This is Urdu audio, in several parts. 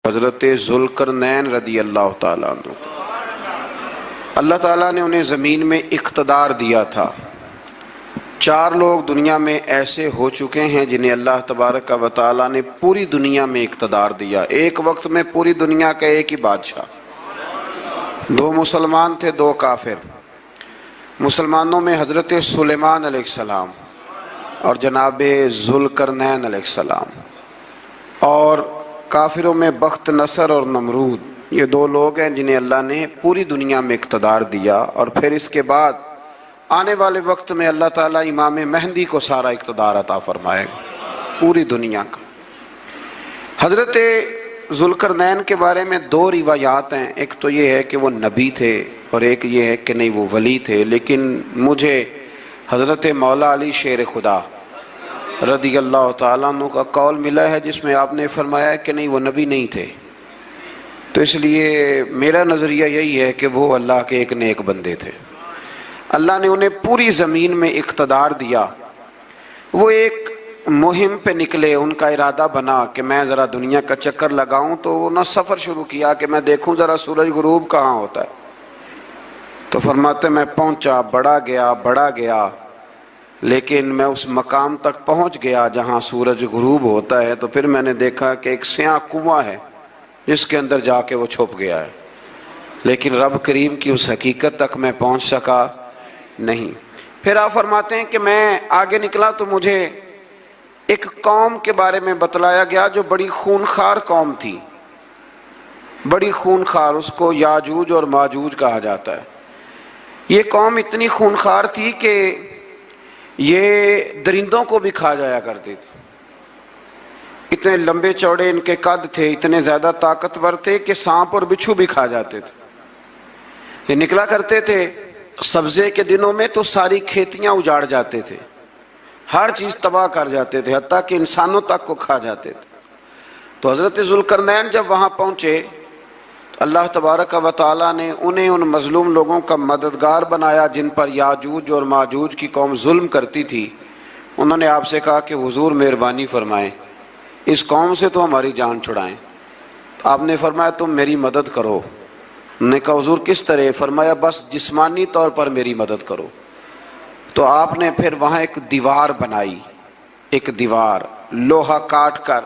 حضرت ذوالقرنین رضی اللہ تعالیٰ عنہ۔ اللہ تعالیٰ نے انہیں زمین میں اقتدار دیا تھا۔ 4 لوگ دنیا میں ایسے ہو چکے ہیں جنہیں اللہ تبارک و تعالیٰ نے پوری دنیا میں اقتدار دیا، ایک وقت میں پوری دنیا کا ایک ہی بادشاہ۔ 2 مسلمان تھے، 2 کافر۔ مسلمانوں میں حضرت سلیمان علیہ السلام اور جناب ذوالقرنین علیہ السلام، اور کافروں میں بخت نصر اور نمرود۔ یہ 2 لوگ ہیں جنہیں اللہ نے پوری دنیا میں اقتدار دیا، اور پھر اس کے بعد آنے والے وقت میں اللہ تعالیٰ امام مہدی کو سارا اقتدار عطا فرمائے گا پوری دنیا کا۔ حضرت ذوالقرنین کے بارے میں 2 روایات ہیں، ایک تو یہ ہے کہ وہ نبی تھے اور ایک یہ ہے کہ نہیں وہ ولی تھے، لیکن مجھے حضرت مولا علی شیر خدا رضی اللہ تعالیٰ عنہ کا قول ملا ہے جس میں آپ نے فرمایا کہ نہیں وہ نبی نہیں تھے، تو اس لیے میرا نظریہ یہی ہے کہ وہ اللہ کے ایک نیک بندے تھے۔ اللہ نے انہیں پوری زمین میں اقتدار دیا۔ وہ ایک مہم پہ نکلے، ان کا ارادہ بنا کہ میں ذرا دنیا کا چکر لگاؤں، تو انہوں نے سفر شروع کیا کہ میں دیکھوں ذرا سورج غروب کہاں ہوتا ہے۔ تو فرماتے میں پہنچا، بڑا گیا، لیکن میں اس مقام تک پہنچ گیا جہاں سورج غروب ہوتا ہے، تو پھر میں نے دیکھا کہ ایک سیاہ کنواں ہے جس کے اندر جا کے وہ چھپ گیا ہے، لیکن رب کریم کی اس حقیقت تک میں پہنچ سکا نہیں۔ پھر آپ فرماتے ہیں کہ میں آگے نکلا تو مجھے ایک قوم کے بارے میں بتلایا گیا جو بڑی خونخوار قوم تھی، بڑی خونخوار، اس کو یاجوج اور ماجوج کہا جاتا ہے۔ یہ قوم اتنی خونخوار تھی کہ یہ درندوں کو بھی کھا جایا کرتی تھی، اتنے لمبے چوڑے ان کے قد تھے، اتنے زیادہ طاقتور تھے کہ سانپ اور بچھو بھی کھا جاتے تھے۔ یہ نکلا کرتے تھے سبزے کے دنوں میں تو ساری کھیتیاں اجاڑ جاتے تھے، ہر چیز تباہ کر جاتے تھے، حتیٰ کہ انسانوں تک کو کھا جاتے تھے۔ تو حضرت ذوالقرنین جب وہاں پہنچے تو اللہ تبارک و تعالیٰ نے انہیں ان مظلوم لوگوں کا مددگار بنایا جن پر یاجوج اور ماجوج کی قوم ظلم کرتی تھی۔ انہوں نے آپ سے کہا کہ حضور مہربانی فرمائیں، اس قوم سے تو ہماری جان چھڑائیں۔ تو آپ نے فرمایا تم میری مدد کرو۔ انہوں نے کہا حضور کس طرح؟ فرمایا بس جسمانی طور پر میری مدد کرو۔ تو آپ نے پھر وہاں ایک دیوار بنائی، ایک دیوار، لوہا کاٹ کر،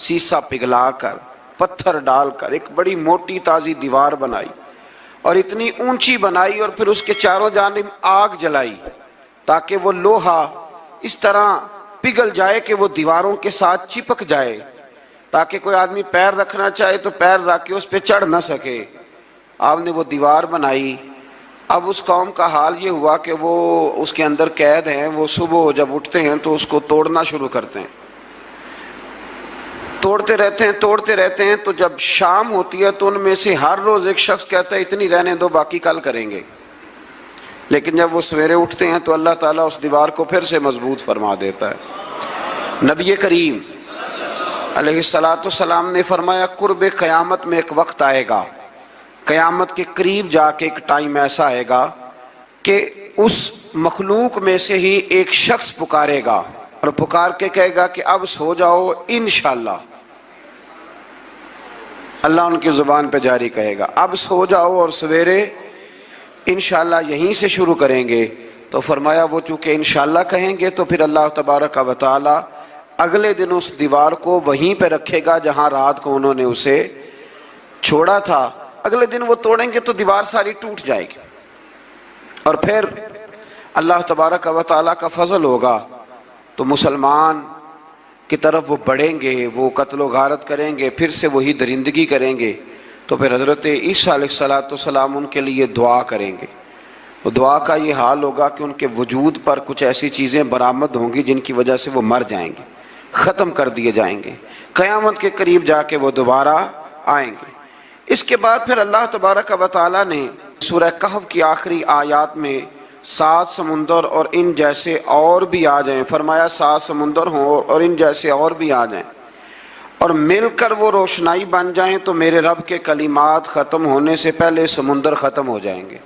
سیسا پگھلا کر، پتھر ڈال کر ایک بڑی موٹی تازی دیوار بنائی، اور اتنی اونچی بنائی، اور پھر اس کے چاروں جانب آگ جلائی تاکہ وہ لوہا اس طرح پگھل جائے کہ وہ دیواروں کے ساتھ چپک جائے، تاکہ کوئی آدمی پیر رکھنا چاہے تو پیر رکھ کے اس پہ چڑھ نہ سکے۔ آپ نے وہ دیوار بنائی۔ اب اس قوم کا حال یہ ہوا کہ وہ اس کے اندر قید ہیں، وہ صبح جب اٹھتے ہیں تو اس کو توڑنا شروع کرتے ہیں، توڑتے رہتے ہیں، تو جب شام ہوتی ہے تو ان میں سے ہر روز ایک شخص کہتا ہے اتنی رہنے دو، باقی کل کریں گے۔ لیکن جب وہ سویرے اٹھتے ہیں تو اللہ تعالیٰ اس دیوار کو پھر سے مضبوط فرما دیتا ہے۔ نبی کریم علیہ السلام نے فرمایا قرب قیامت میں ایک وقت آئے گا، قیامت کے قریب جا کے ایک ٹائم ایسا آئے گا کہ اس مخلوق میں سے ہی ایک شخص پکارے گا اور پکار کے کہے گا کہ اب سو جاؤ انشاءاللہ۔ اللہ ان کی زبان پہ جاری کہے گا اب سو جاؤ اور سویرے انشاءاللہ یہیں سے شروع کریں گے۔ تو فرمایا وہ چونکہ انشاءاللہ کہیں گے تو پھر اللہ تبارک و تعالی اگلے دن اس دیوار کو وہیں پہ رکھے گا جہاں رات کو انہوں نے اسے چھوڑا تھا۔ اگلے دن وہ توڑیں گے تو دیوار ساری ٹوٹ جائے گی، اور پھر اللہ تبارک و تعالیٰ کا فضل ہوگا تو مسلمان کی طرف وہ بڑھیں گے، وہ قتل و غارت کریں گے، پھر سے وہی درندگی کریں گے۔ تو پھر حضرت عیسیٰ علیہ السلام ان کے لیے دعا کریں گے۔ تو دعا کا یہ حال ہوگا کہ ان کے وجود پر کچھ ایسی چیزیں برآمد ہوں گی جن کی وجہ سے وہ مر جائیں گے، ختم کر دیے جائیں گے۔ قیامت کے قریب جا کے وہ دوبارہ آئیں گے۔ اس کے بعد پھر اللہ تبارک و تعالیٰ نے سورہ کہف کی آخری آیات میں 7 سمندر اور ان جیسے اور بھی آ جائیں، فرمایا 7 سمندر ہوں اور ان جیسے اور بھی آ جائیں اور مل کر وہ روشنائی بن جائیں تو میرے رب کے کلمات ختم ہونے سے پہلے سمندر ختم ہو جائیں گے۔